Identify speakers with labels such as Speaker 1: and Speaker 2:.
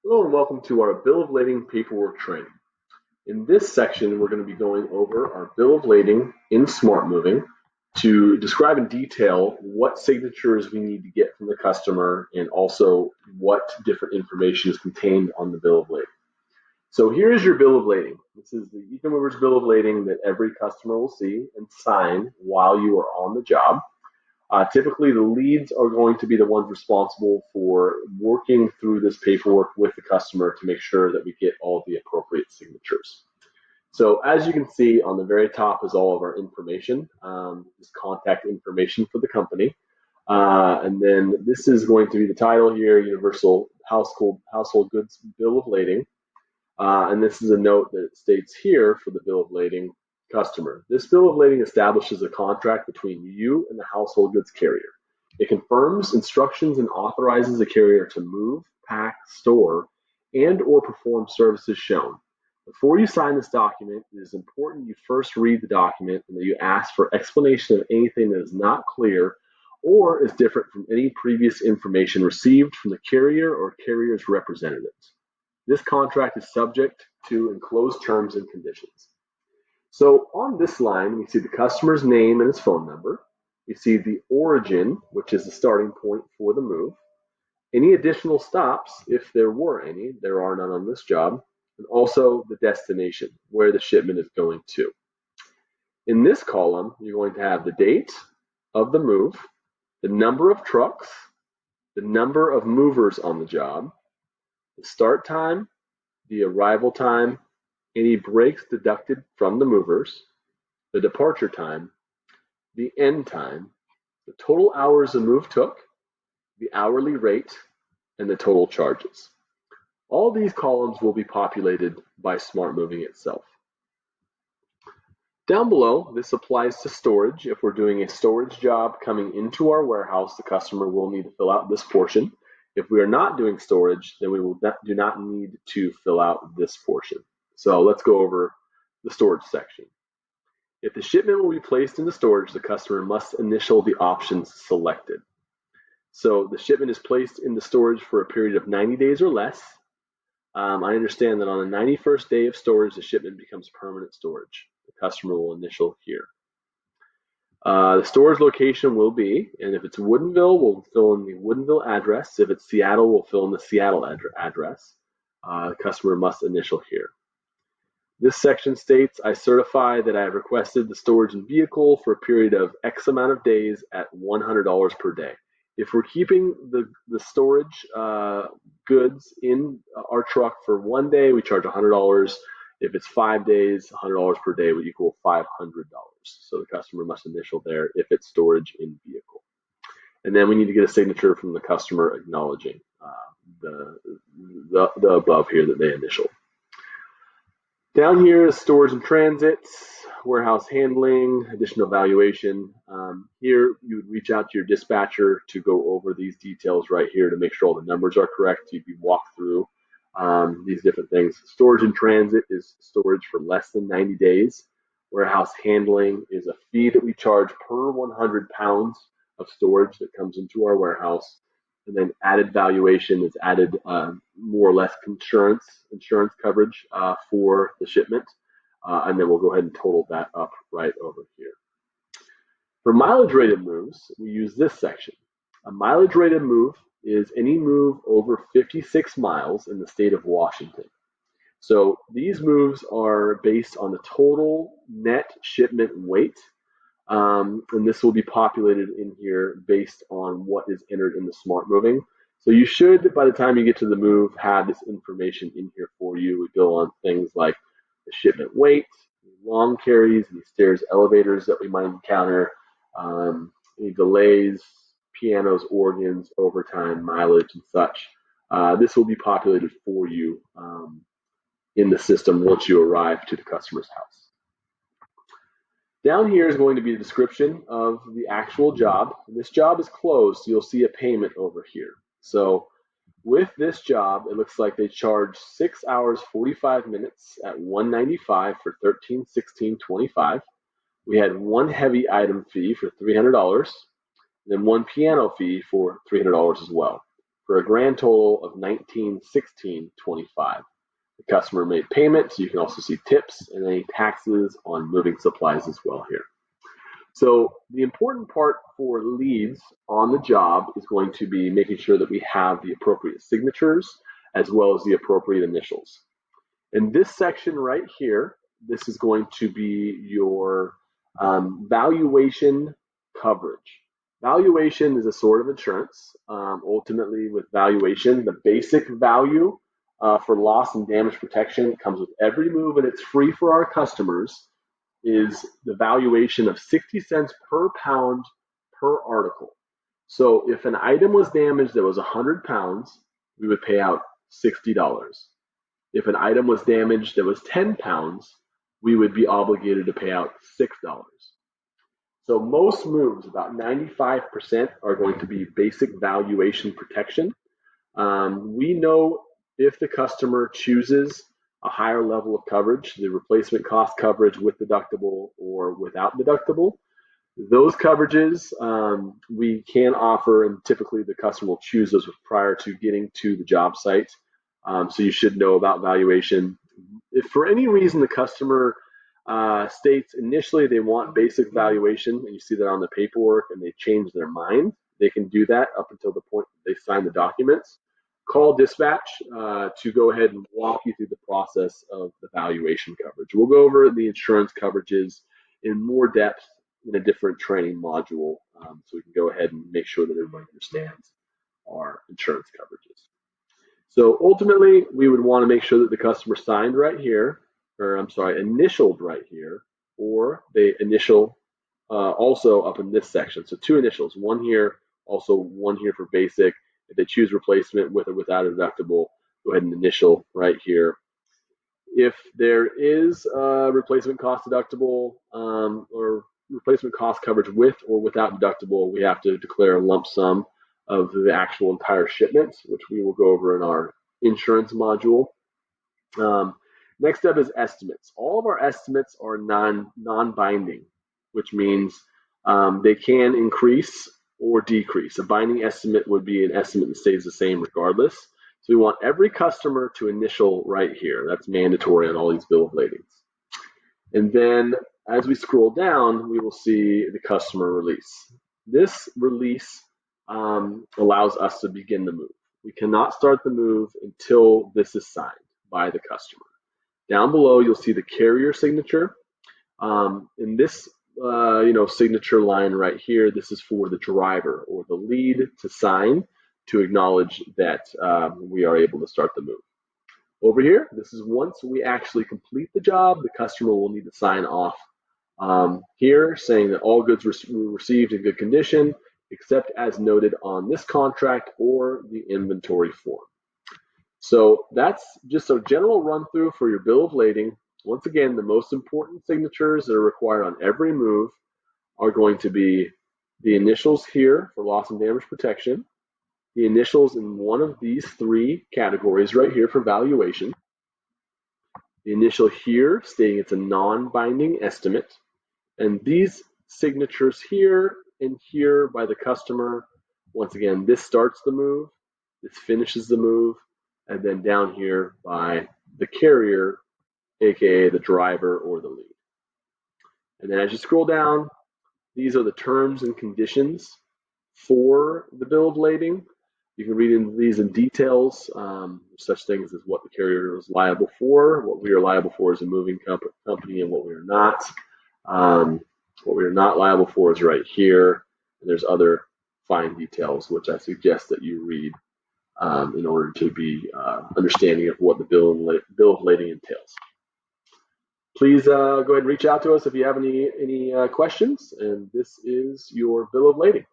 Speaker 1: Hello and welcome to our Bill of Lading paperwork training. In this section, we're going to be going over our Bill of Lading in SmartMoving to describe in detail what signatures we need to get from the customer and also what different information is contained on the Bill of Lading. So here is your Bill of Lading. This is the Ethan Movers Bill of Lading that every customer will see and sign while you are on the job. Typically, the leads are going to be the ones responsible for working through this paperwork with the customer to make sure that we get all the appropriate signatures. So as you can see on the very top is all of our information, is contact information for the company. And then this is going to be the title here, Universal Household Goods Bill of Lading. And this is a note that states here for the Bill of Lading customer. This Bill of Lading establishes a contract between you and the household goods carrier. It confirms instructions and authorizes the carrier to move, pack, store, and or perform services shown. Before you sign this document, it is important you first read the document and that you ask for explanation of anything that is not clear or is different from any previous information received from the carrier or carrier's representatives. This contract is subject to enclosed terms and conditions. So on this line, we see the customer's name and his phone number. We see the origin, which is the starting point for the move. Any additional stops, if there were any, there are none on this job, and also the destination, where the shipment is going to. In this column, you're going to have the date of the move, the number of trucks, the number of movers on the job, the start time, the arrival time, any breaks deducted from the movers, the departure time, the end time, the total hours the move took, the hourly rate, and the total charges. All these columns will be populated by SmartMoving itself. Down below, this applies to storage. If we're doing a storage job coming into our warehouse, the customer will need to fill out this portion. If we are not doing storage, then we do not need to fill out this portion. So let's go over the storage section. If the shipment will be placed into storage, the customer must initial the options selected. So the shipment is placed into storage for a period of 90 days or less. I understand that on the 91st day of storage, the shipment becomes permanent storage. The customer will initial here. The storage location will be, and if it's Woodinville, we'll fill in the Woodinville address. If it's Seattle, we'll fill in the Seattle address. The customer must initial here. This section states, I certify that I have requested the storage in vehicle for a period of X amount of days at $100 per day. If we're keeping the storage goods in our truck for 1 day, we charge $100. If it's 5 days, $100 per day would equal $500. So the customer must initial there if it's storage in vehicle. And then we need to get a signature from the customer acknowledging the above here that they initial. Down here is storage and transit, warehouse handling, additional valuation. Here you would reach out to your dispatcher to go over these details right here to make sure all the numbers are correct. You'd be walked through these different things. Storage in transit is storage for less than 90 days. Warehouse handling is a fee that we charge per 100 pounds of storage that comes into our warehouse. And then added valuation is added more or less insurance coverage for the shipment. And then we'll go ahead and total that up right over here. For mileage rated moves, we use this section. A mileage rated move is any move over 56 miles in the state of Washington. So these moves are based on the total net shipment weight. And this will be populated in here based on what is entered in the SmartMoving. So you should, by the time you get to the move, have this information in here for you. We go on things like the shipment weight, long carries, any stairs, elevators that we might encounter, any delays, pianos, organs, overtime, mileage, and such. This will be populated for you in the system once you arrive to the customer's house. Down here is going to be a description of the actual job. This job is closed, so you'll see a payment over here. So with this job, it looks like they charge 6 hours 45 minutes at $195 for $13.16.25. We had one heavy item fee for $300, and then one piano fee for $300 as well, for a grand total of $1916.25. The customer made payment, so you can also see tips and any taxes on moving supplies as well here. So the important part for leads on the job is going to be making sure that we have the appropriate signatures as well as the appropriate initials. In this section right here, this is going to be your valuation coverage. Valuation is a sort of insurance. Ultimately, with valuation, the basic value for loss and damage protection comes with every move, and it's free for our customers, is the valuation of 60 cents per pound per article. So if an item was damaged that was 100 pounds, we would pay out $60. If an item was damaged that was 10 pounds, we would be obligated to pay out $6. So most moves, about 95%, are going to be basic valuation protection. We know if the customer chooses a higher level of coverage, the replacement cost coverage with deductible or without deductible. Those coverages we can offer, and typically the customer will choose those prior to getting to the job site. So you should know about valuation. If for any reason the customer states initially they want basic valuation, and you see that on the paperwork, and they change their mind, they can do that up until the point they sign the documents. Call dispatch to go ahead and walk you through the process of the valuation coverage. We'll go over the insurance coverages in more depth in a different training module, so we can go ahead and make sure that everybody understands our insurance coverages. So ultimately, we would want to make sure that the customer signed right here, or I'm sorry, initialed right here, or they initial also up in this section. So two initials, one here, also one here for basic. If they choose replacement with or without a deductible, go ahead and initial right here. If there is a replacement cost deductible or replacement cost coverage with or without deductible, we have to declare a lump sum of the actual entire shipment, which we will go over in our insurance module. Next up is estimates. All of our estimates are non-binding, which means they can increase or decrease. A binding estimate would be an estimate that stays the same regardless. So we want every customer to initial right here. That's mandatory on all these bill of ladings. And then as we scroll down, we will see the customer release. This release allows us to begin the move. We cannot start the move until this is signed by the customer. Down below, you'll see the carrier signature. In this signature line right here, this is for the driver or the lead to sign to acknowledge that we are able to start the move. Over here, this is once we actually complete the job, the customer will need to sign off here saying that all goods were received in good condition, except as noted on this contract or the inventory form. So that's just a general run through for your bill of lading. Once again, the most important signatures that are required on every move are going to be the initials here for loss and damage protection, the initials in one of these three categories right here for valuation, the initial here stating it's a non-binding estimate, and these signatures here and here by the customer. Once again, this starts the move, this finishes the move, and then down here by the carrier, aka the driver or the lead. And then as you scroll down, these are the terms and conditions for the bill of lading. You can read in these in details, such things as what the carrier is liable for, what we are liable for as a moving company, and what we are not. What we are not liable for is right here, and there's other fine details which I suggest that you read in order to be understanding of what the bill of lading entails. Please go ahead and reach out to us if you have any questions, and this is your bill of lading.